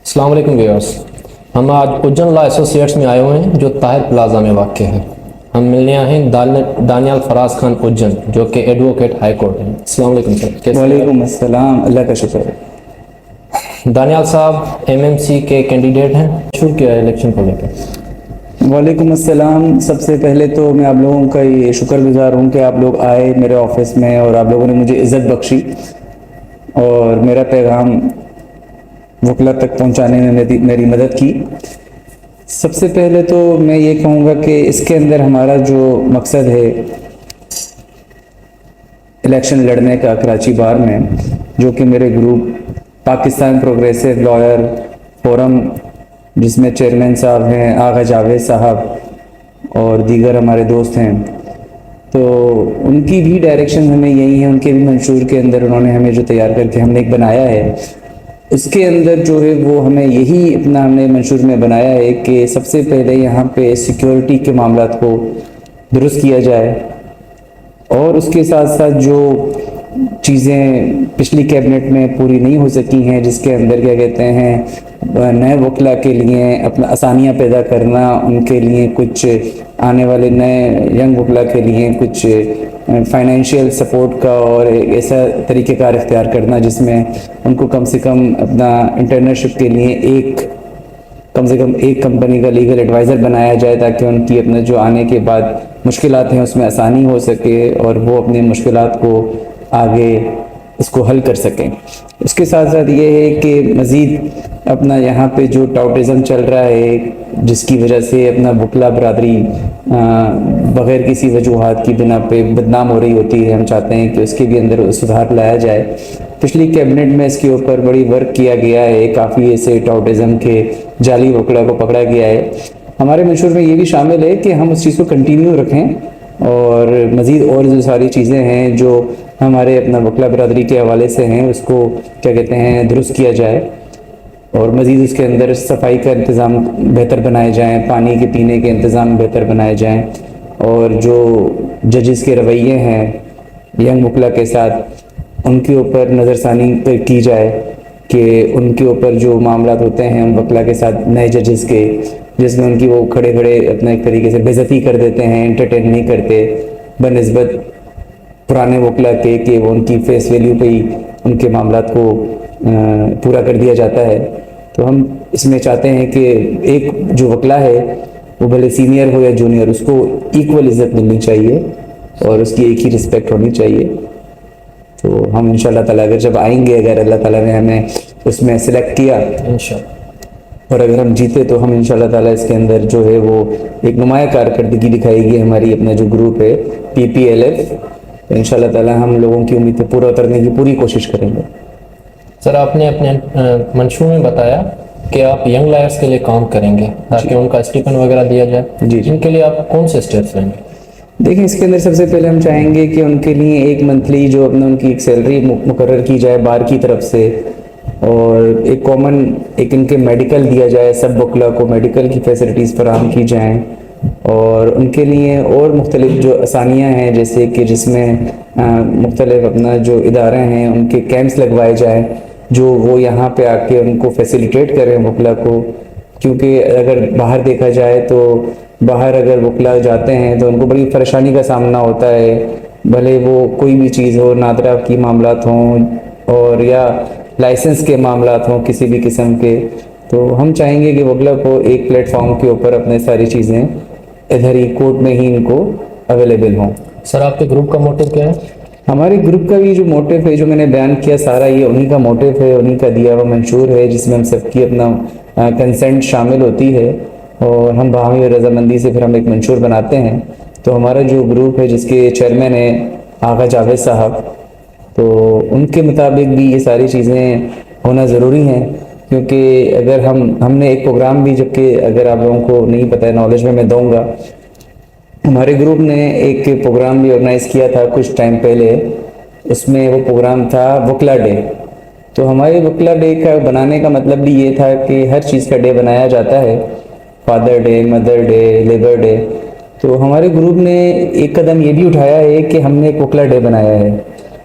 السلام علیکم ویورس، ہم آج اجن لا ایسوسیٹس میں آئے ہوئے ہیں جو طاہر پلازا میں واقع ہے۔ ہم ملنے آئے ہیں دانیال فراز خان اجن جو کہ ایڈوکیٹ ہائی کورٹ ہیں۔ السلام علیکم سر۔ وعلیکم السلام، اللہ کا شکر ہے۔ دانیال صاحب ایم ایم سی کے کینڈیڈیٹ ہیں، شروع کیا ہے الیکشن کو لے کر۔ وعلیکم السلام۔ سب سے پہلے تو میں آپ لوگوں کا یہ شکر گزار ہوں کہ آپ لوگ آئے میرے آفس میں اور آپ لوگوں نے مجھے عزت بخشی اور میرا پیغام وکلا تک پہنچانے میں میری مدد کی۔ سب سے پہلے تو میں یہ کہوں گا کہ اس کے اندر ہمارا جو مقصد ہے الیکشن لڑنے کا کراچی بار میں، جو کہ میرے group Pakistan progressive lawyer forum, جس میں چیئرمین صاحب ہیں آغا جاوید صاحب اور دیگر ہمارے دوست ہیں، تو ان کی بھی ڈائریکشن ہمیں یہی ہے، ان کے بھی منشور کے اندر انہوں نے ہمیں جو تیار کر کے ہم نے ایک بنایا ہے، اس کے اندر جو ہے وہ ہمیں یہی اپنا ہم نے منشور میں بنایا ہے کہ سب سے پہلے یہاں پہ سیکیورٹی کے معاملات کو درست کیا جائے، اور اس کے ساتھ ساتھ جو چیزیں پچھلی کیبنٹ میں پوری نہیں ہو سکی ہیں، جس کے اندر کیا کہتے ہیں نئے وکلا کے لیے اپنا آسانیاں پیدا کرنا، ان کے لیے کچھ آنے والے نئے ینگ وکلا کے لیے کچھ فائنینشیل سپورٹ کا اور ایسا طریقہ کار اختیار کرنا جس میں ان کو کم سے کم اپنا انٹرنشپ کے لیے کم سے کم ایک کمپنی کا لیگل ایڈوائزر بنایا جائے، تاکہ ان کی اپنا جو آنے کے بعد مشکلات ہیں اس میں آسانی ہو سکے اور وہ اپنے مشکلات کو آگے اس کو حل کر سکیں۔ اس کے ساتھ ساتھ یہ ہے کہ مزید اپنا یہاں پہ جو ٹاؤٹزم چل رہا ہے، جس کی وجہ سے اپنا وکلا برادری بغیر کسی وجوہات کی بنا پہ بدنام ہو رہی ہوتی ہے، ہم چاہتے ہیں کہ اس کے بھی اندر سدھار لایا جائے۔ پچھلی کیبنٹ میں اس کے اوپر بڑی ورک کیا گیا ہے، کافی ایسے ٹاؤٹزم کے جعلی وکلا کو پکڑا گیا ہے۔ ہمارے منشور میں یہ بھی شامل ہے کہ ہم اس چیز کو کنٹینیو رکھیں اور مزید اور جو ساری چیزیں ہیں جو ہمارے اپنا وکلا برادری کے حوالے سے ہیں اس کو کیا کہتے ہیں درست کیا جائے، اور مزید اس کے اندر صفائی کا انتظام بہتر بنائے جائیں، پانی کے پینے کے انتظام بہتر بنائے جائیں، اور جو ججز کے رویے ہیں ینگ وکلا کے ساتھ ان کے اوپر نظر ثانی کی جائے کہ ان کے اوپر جو معاملات ہوتے ہیں ان وکلا کے ساتھ نئے ججز کے، جس میں ان کی وہ کھڑے اپنا ایک طریقے سے بے عزتی کر دیتے ہیں، انٹرٹین نہیں کرتے بنسبت پرانے وکلا کے کہ وہ ان کی فیس ویلیو پہ ہی ان کے معاملات کو پورا کر دیا جاتا ہے۔ تو ہم اس میں چاہتے ہیں کہ ایک جو وکلا ہے وہ بھلے سینئر ہو یا جونیئر، اس کو ایکول عزت ملنی چاہیے اور اس کی ایک ہی رسپیکٹ ہونی چاہیے۔ تو ہم انشاءاللہ تعالیٰ اگر جب آئیں گے، اگر اللہ تعالیٰ نے ہمیں اس میں سلیکٹ کیا اور اگر ہم جیتے تو ہم انشاءاللہ تعالیٰ اس کے اندر جو ہے وہ ایک نمایاں کارکردگی دکھائے گی ہماری اپنا جو گروپ ہے PPLF، انشاءاللہ تعالیٰ ہم لوگوں کی امید پہ پورا اترنے کی پوری کوشش کریں گے۔ سر، آپ نے اپنے منشور میں بتایا کہ آپ ینگ لائرز کے لیے کام کریں گے تاکہ ان کا اسٹیپن وغیرہ دیا جائے، ان کے لیے آپ کون سے اسٹیپس لیں گے؟ دیکھیں، اس کے اندر سب سے پہلے ہم چاہیں گے کہ ان کے لیے ایک منتھلی جو اپنا ان کی ایک سیلری مقرر کی جائے بار کی طرف سے، اور ایک کامن ایک ان کے میڈیکل دیا جائے، سب وکلا کو میڈیکل کی فیسلٹیز فراہم کی جائیں، اور ان کے لیے اور مختلف جو آسانیاں ہیں جیسے کہ جس میں مختلف اپنا جو ادارے ہیں ان کے کیمپس لگوائے جائیں جو وہ یہاں پہ آ کے ان کو فیسیلیٹیٹ کریں وکلا کو، کیونکہ اگر باہر دیکھا جائے تو باہر اگر وکلا جاتے ہیں تو ان کو بڑی پریشانی کا سامنا ہوتا ہے، بھلے وہ کوئی بھی چیز ہو، نادرہ کی معاملات ہوں اور یا لائسنس کے معاملات ہوں کسی بھی قسم کے، تو ہم چاہیں گے کہ وکلا کو ایک پلیٹ فارم کے اوپر اپنے ساری چیزیں ادھر ہی کورٹ میں ہی ان کو اویلیبل ہوں۔ سر، آپ کے گروپ کا موٹو کیا ہے؟ ہمارے گروپ کا بھی جو موٹو ہے جو میں نے بیان کیا سارا یہ انہی کا موٹو ہے، انہی کا دیا ہوا منشور ہے، جس میں ہم سب کی اپنا کنسنٹ شامل ہوتی ہے اور ہم باہمی رضامندی سے پھر ہم ایک منشور بناتے ہیں۔ تو ہمارا جو گروپ ہے جس کے چیئرمین ہیں آغا جاوید صاحب، تو ان کے مطابق بھی یہ ساری چیزیں ہونا ضروری ہیں، کیونکہ اگر ہم نے ایک پروگرام بھی، جبکہ اگر آپ لوگوں کو نہیں پتہ ہے نالج میں دوں گا، ہمارے گروپ نے ایک پروگرام بھی آرگنائز کیا تھا کچھ ٹائم پہلے، اس میں وہ پروگرام تھا وکلا ڈے۔ تو ہمارے وکلا ڈے کا بنانے کا مطلب بھی یہ تھا کہ ہر چیز کا ڈے بنایا جاتا ہے، father day, mother day, labour day, تو ہمارے گروپ نے ایک قدم یہ بھی اٹھایا ہے کہ ہم نے ایک وکلا ڈے بنایا ہے،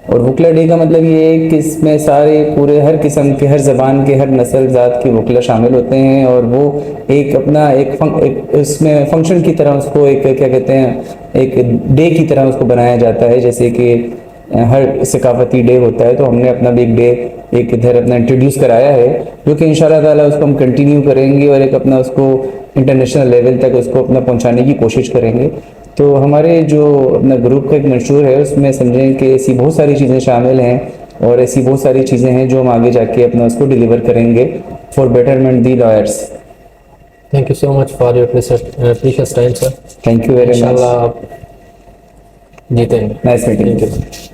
اور وکلا ڈے کا مطلب یہ ہے کہ اس میں سارے پورے ہر قسم کے، ہر زبان کے، ہر نسل ذات کے وکلا شامل ہوتے ہیں، اور وہ ایک اپنا ایک اس میں فنکشن کی طرح اس کو ایک کیا کہتے ہیں ایک ڈے کی طرح اس کو بنایا جاتا ہے، جیسے کہ ہر ثقافتی ڈے ہوتا ہے، تو ہم نے اپنا بھی ایک ڈے ایک ادھر اپنا انٹروڈیوس کرایا ہے، جو کہ انشاءاللہ تعالیٰ اس کو ہم کنٹینیو کریں گے اور ایک اپنا اس کو انٹرنیشنل لیول تک اس کو اپنا پہنچانے کی کوشش کریں گے۔ تو ہمارے جو اپنا گروپ کا ایک منشور ہے، اس میں سمجھیں کہ ایسی بہت ساری چیزیں شامل ہیں، اور ایسی بہت ساری چیزیں ہیں جو ہم آگے جا کے اپنا اس کو ڈیلیور کریں گے for betterment the lawyers. Thank you so much for your precious time, sir. Thank you very much, انشاءاللہ آپ جیتیں گے. Nice meeting Thank you. you.